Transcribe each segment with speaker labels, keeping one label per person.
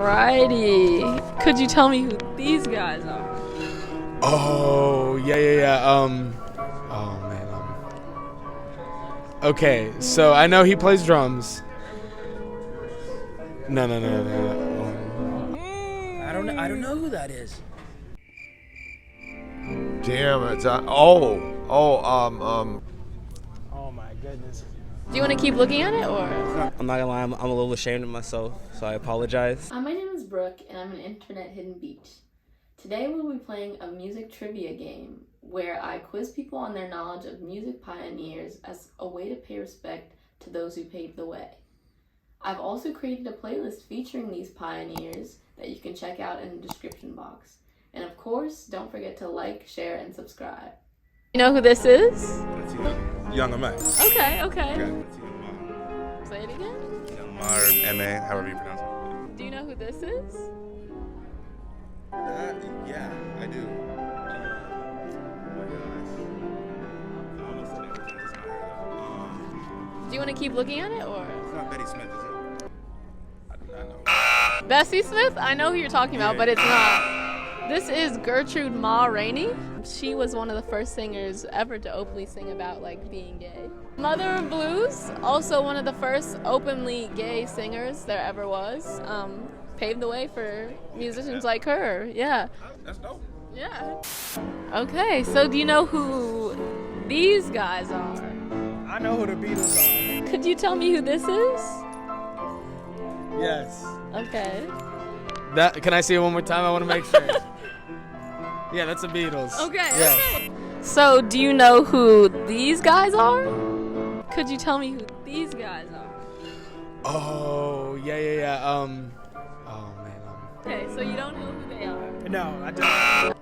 Speaker 1: Alrighty. Could you tell me who these guys are?
Speaker 2: Oh, yeah. Oh, man. Okay, so I know he plays drums. No.
Speaker 3: I don't know who that is.
Speaker 4: Damn, it's
Speaker 3: Oh my goodness.
Speaker 1: Do you want to keep looking at it or?
Speaker 5: I'm not gonna lie, I'm a little ashamed of myself, so I apologize.
Speaker 1: My name is Brooke, and I'm an intern at Hidden Beach. Today we'll be playing a music trivia game where I quiz people on their knowledge of music pioneers as a way to pay respect to those who paved the way. I've also created a playlist featuring these pioneers that you can check out in the description box. And of course, don't forget to like, share, and subscribe. You know who this is?
Speaker 4: Young M.A.
Speaker 1: Okay.
Speaker 4: Okay.
Speaker 1: Say it again.
Speaker 4: Young Mar M.A., however you pronounce it.
Speaker 1: Do you know who this is?
Speaker 4: Yeah, I do.
Speaker 1: Do you want to keep looking at it or?
Speaker 4: It's not Bessie Smith, is it? I do not know.
Speaker 1: Bessie Smith? I know who you're talking about, but it's not. This is Gertrude Ma Rainey. She was one of the first singers ever to openly sing about being gay. Mother of Blues, also one of the first openly gay singers there ever was. Paved the way for musicians like her. Yeah.
Speaker 4: That's dope.
Speaker 1: Yeah. Okay, so do you know who these guys are?
Speaker 3: I know who the Beatles are.
Speaker 1: Could you tell me who this is?
Speaker 3: Yes.
Speaker 1: Okay.
Speaker 2: Can I see it one more time? I want to make sure. Yeah, that's the Beatles.
Speaker 1: Okay.
Speaker 2: Yes.
Speaker 1: Okay. So, do you know who these guys are? Could you tell me who these guys are?
Speaker 2: Oh, yeah. Oh, man.
Speaker 1: Okay, so you don't know who they are.
Speaker 3: No, I don't.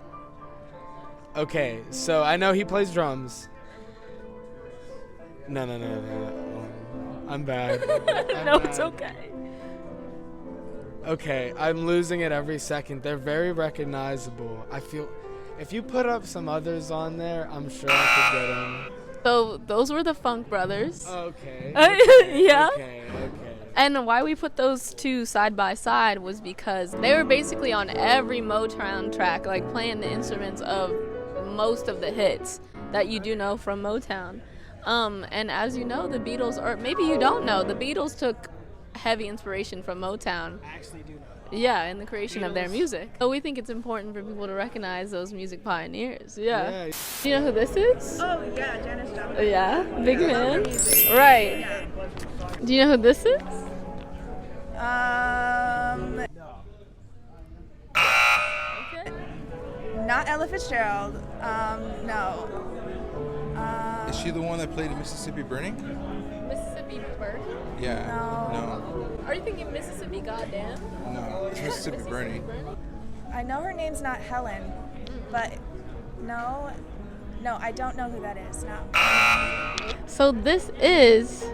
Speaker 2: Okay, so I know he plays drums. No. I'm bad.
Speaker 1: No, it's okay.
Speaker 2: Okay, I'm losing it every second. They're very recognizable. I feel if you put up some others on there, I'm sure I could get them.
Speaker 1: So those were the Funk Brothers.
Speaker 2: Okay.
Speaker 1: Yeah.
Speaker 2: Okay.
Speaker 1: And why we put those two side by side was because they were basically on every Motown track, playing the instruments of most of the hits that you do know from Motown. And as you know, the Beatles, or maybe you don't know, the Beatles took heavy inspiration from Motown.
Speaker 3: I actually do know.
Speaker 1: Yeah, in the creation of their music. So we think it's important for people to recognize those music pioneers. Yeah. Do you know who this is?
Speaker 6: Oh, yeah, Janis Joplin.
Speaker 1: Yeah, big man. Right.
Speaker 6: Yeah.
Speaker 1: Do you know who this is? Okay.
Speaker 6: Not Ella Fitzgerald. No.
Speaker 4: Is she the one that played Mississippi Burning?
Speaker 1: Mississippi Burning?
Speaker 4: Yeah.
Speaker 6: No.
Speaker 1: Are you thinking Mississippi Goddamn?
Speaker 4: No, it's Mississippi Burning.
Speaker 6: I know her name's not Helen, but no, I don't know who that is. No.
Speaker 1: So this is,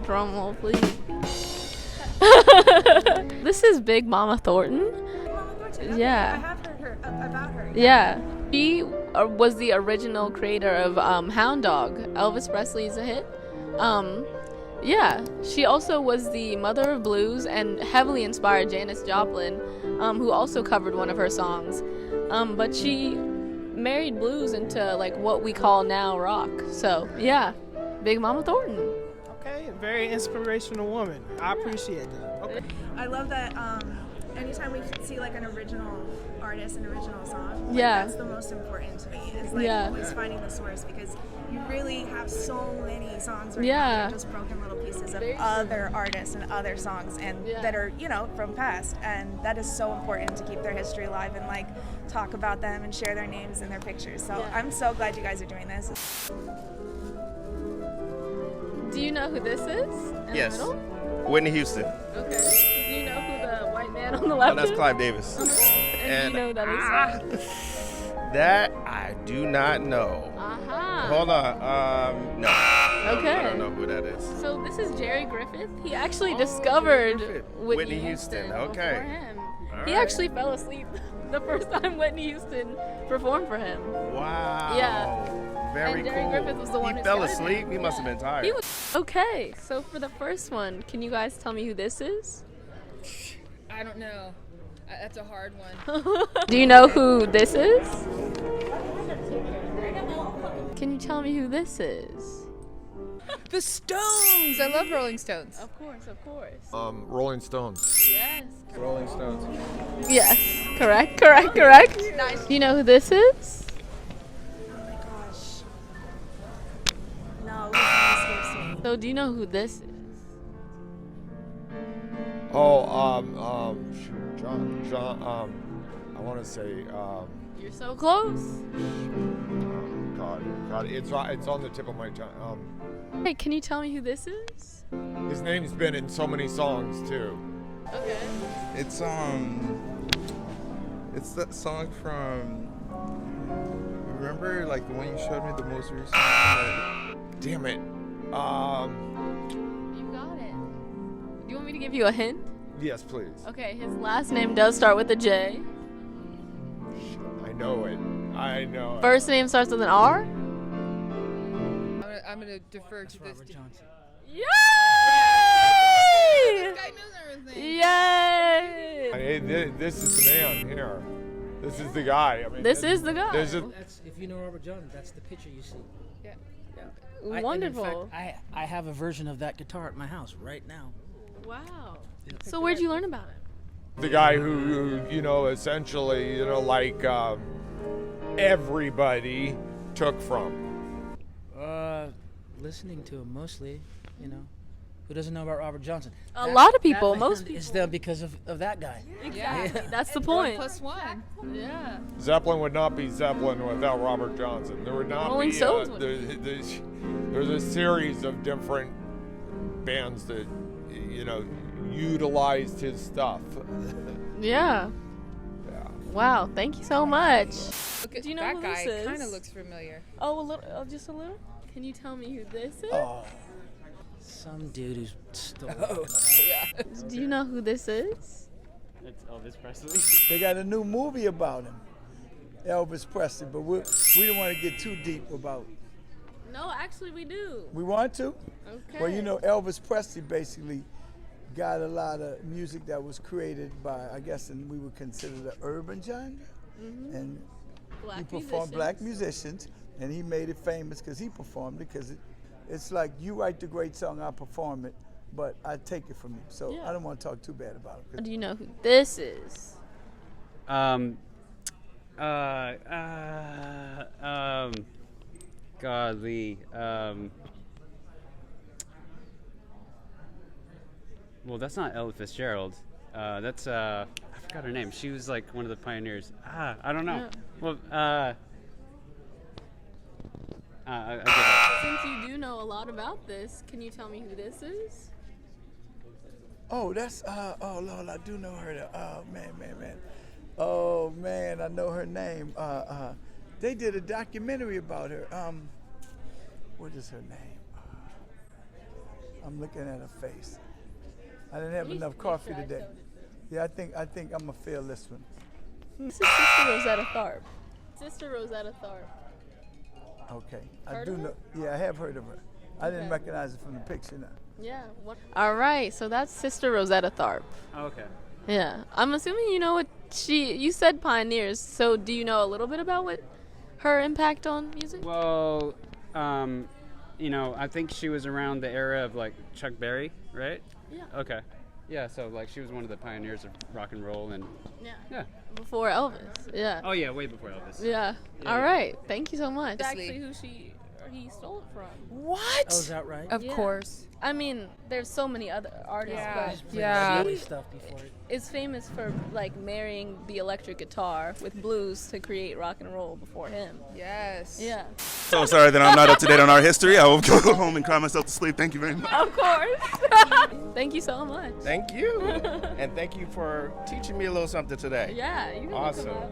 Speaker 1: drum roll please. This is Big Mama Thornton.
Speaker 6: Mama Thornton. Okay,
Speaker 1: Yeah.
Speaker 6: I have heard about her.
Speaker 1: Yeah. She was the original creator of Hound Dog, Elvis Presley's a hit. Yeah, she also was the mother of blues and heavily inspired Janis Joplin, who also covered one of her songs. But she married blues into what we call now rock. So yeah, Big Mama Thornton.
Speaker 3: Okay, a very inspirational woman. I appreciate that. Okay.
Speaker 6: I love that. Anytime we see an original artist, an original song,
Speaker 1: Yeah.
Speaker 6: that's the most important to me. It's
Speaker 1: Yeah.
Speaker 6: always finding the source, because you really have so many songs right
Speaker 1: Yeah.
Speaker 6: now that are just broken little pieces of
Speaker 1: Very true.
Speaker 6: other artists and other songs and
Speaker 1: Yeah.
Speaker 6: that are from past, and that is so important to keep their history alive and talk about them and share their names and their pictures. So
Speaker 1: Yeah.
Speaker 6: I'm so glad you guys are doing this.
Speaker 1: Do you know who this is? In
Speaker 7: Yes.
Speaker 1: the middle?
Speaker 7: Whitney Houston.
Speaker 1: Okay. Do you know who the white man on the left
Speaker 7: Oh, that's
Speaker 1: is?
Speaker 7: Clive Davis.
Speaker 1: And do you know who that is?
Speaker 7: That I do not know.
Speaker 1: Uh-huh.
Speaker 7: Hold on. No.
Speaker 1: Okay.
Speaker 7: I don't know who that is.
Speaker 1: So this is Jerry Griffith. He actually discovered
Speaker 7: Griffith.
Speaker 1: Whitney
Speaker 7: Whitney
Speaker 1: Houston.
Speaker 7: Houston, okay.
Speaker 1: Before him.
Speaker 7: All
Speaker 1: He
Speaker 7: right.
Speaker 1: actually fell asleep the first time Whitney Houston performed for him.
Speaker 7: Wow.
Speaker 1: Yeah.
Speaker 7: Very
Speaker 1: And Jerry
Speaker 7: cool.
Speaker 1: Griffith was the one
Speaker 7: he
Speaker 1: who
Speaker 7: fell
Speaker 1: started
Speaker 7: asleep.
Speaker 1: it.
Speaker 7: He must have been tired.
Speaker 1: He was okay. So for the first one, can you guys tell me who this is?
Speaker 8: I don't know. That's a hard one.
Speaker 1: Do you know who this is? Can you tell me who this is?
Speaker 8: The Stones! I love Rolling Stones.
Speaker 1: Of course, of course.
Speaker 9: Rolling Stones.
Speaker 1: Yes.
Speaker 4: Rolling Stones.
Speaker 1: Yes. Correct.
Speaker 6: Nice.
Speaker 1: Do you know who this is?
Speaker 6: Oh my gosh. No, his name escapes me.
Speaker 1: So do you know who this is?
Speaker 9: Oh, John, I want to say,
Speaker 1: You're so close.
Speaker 9: God, it's on the tip of my tongue.
Speaker 1: Hey, can you tell me who this is?
Speaker 9: His name's been in so many songs too.
Speaker 1: Okay.
Speaker 4: It's that song from. Remember, like the one you showed me, the most recent.
Speaker 9: Damn it.
Speaker 1: You got it. Do you want me to give you a hint?
Speaker 9: Yes, please.
Speaker 1: Okay, his last name does start with a J.
Speaker 9: I know it.
Speaker 1: First name starts with an R.
Speaker 8: I'm gonna defer to this.
Speaker 1: Yay!
Speaker 8: This guy knows everything.
Speaker 1: Yay!
Speaker 9: Hey, this is the man here. This is the guy. I mean,
Speaker 1: This is the guy.
Speaker 9: There's a,
Speaker 10: That's, if you know Robert Johnson, that's the picture you see.
Speaker 8: Yeah.
Speaker 1: Wonderful.
Speaker 10: In fact, I have a version of that guitar at my house right now.
Speaker 1: Wow. So where'd you learn about it?
Speaker 9: the guy who essentially, like everybody took from.
Speaker 10: Listening to him mostly, Who doesn't know about Robert Johnson?
Speaker 1: A lot of people, most
Speaker 10: It's
Speaker 1: people.
Speaker 10: them because of that guy.
Speaker 1: Exactly. That's the
Speaker 8: One
Speaker 1: point.
Speaker 8: plus one.
Speaker 1: Yeah.
Speaker 9: Zeppelin would not be Zeppelin without Robert Johnson. There would not
Speaker 1: Rolling
Speaker 9: be.
Speaker 1: Stones would.
Speaker 9: There's a series of different bands that, utilized his stuff.
Speaker 1: Yeah.
Speaker 9: Yeah.
Speaker 1: Wow. Thank you so much.
Speaker 8: Look at
Speaker 1: Do you know
Speaker 8: that
Speaker 1: who
Speaker 8: guy.
Speaker 1: this is?
Speaker 8: Kind of looks familiar.
Speaker 1: Oh, a little. Oh, just a little. Can you tell me who this is?
Speaker 10: Oh, some dude who's stole.
Speaker 8: Yeah.
Speaker 1: Do you know who this is?
Speaker 5: It's Elvis Presley.
Speaker 11: They got a new movie about him, Elvis Presley, but we don't want to get too deep about.
Speaker 1: No, actually, we do.
Speaker 11: We want to?
Speaker 1: Okay.
Speaker 11: Well, Elvis Presley basically got a lot of music that was created by, I guess, and we would consider the urban genre, and
Speaker 1: Black
Speaker 11: he performed black musicians, and he made it famous because he performed it. Because it's like you write the great song, I perform it, but I take it from you. So
Speaker 1: Yeah.
Speaker 11: I don't want to talk too bad about it.
Speaker 1: Do you know who this is?
Speaker 5: Godly. Well, that's not Ella Fitzgerald. That's I forgot her name. She was like one of the pioneers. I don't know.
Speaker 1: Yeah.
Speaker 5: Well, I give up.
Speaker 1: Since you do know a lot about this, can you tell me who this is?
Speaker 11: Oh, that's oh Lord, I do know her. Oh man. Oh man, I know her name. They did a documentary about her. What is her name? I'm looking at her face. I didn't have enough coffee today. Yeah, I think I'm gonna fail this one.
Speaker 1: This is Sister Rosetta Tharpe. Sister Rosetta Tharpe.
Speaker 11: Okay,
Speaker 1: Heard
Speaker 11: I do
Speaker 1: of her?
Speaker 11: know. Yeah, I have heard of her. I didn't
Speaker 1: Okay.
Speaker 11: recognize it from the picture now.
Speaker 1: Yeah. What? All right. So that's Sister Rosetta Tharpe.
Speaker 5: Oh, okay.
Speaker 1: Yeah. I'm assuming you know what you said pioneers. So do you know a little bit about what her impact on music?
Speaker 5: Well, I think she was around the era of like Chuck Berry, right?
Speaker 1: Yeah.
Speaker 5: Okay. Yeah, so like she was one of the pioneers of rock and roll and yeah.
Speaker 1: Before Elvis. Yeah.
Speaker 5: Oh yeah, way before Elvis.
Speaker 1: Yeah. All right. Thank you so much.
Speaker 8: Actually-
Speaker 1: Actually, who he stole it from.
Speaker 8: What?
Speaker 10: Oh, is that right?
Speaker 8: Of
Speaker 1: Yeah.
Speaker 8: course.
Speaker 1: I mean, there's so many other artists,
Speaker 8: Yeah.
Speaker 1: but
Speaker 8: Yeah.
Speaker 10: Silly stuff before it.
Speaker 1: is famous for like marrying the electric guitar with blues to create rock and roll before him.
Speaker 8: Yes.
Speaker 1: Yeah.
Speaker 7: So sorry that I'm not up to date on our history. I will go home and cry myself to sleep. Thank you very much.
Speaker 1: Of course. Thank you so much.
Speaker 7: Thank you. And thank you for teaching me a little something today.
Speaker 1: Yeah, you can
Speaker 7: Awesome.
Speaker 1: look them up.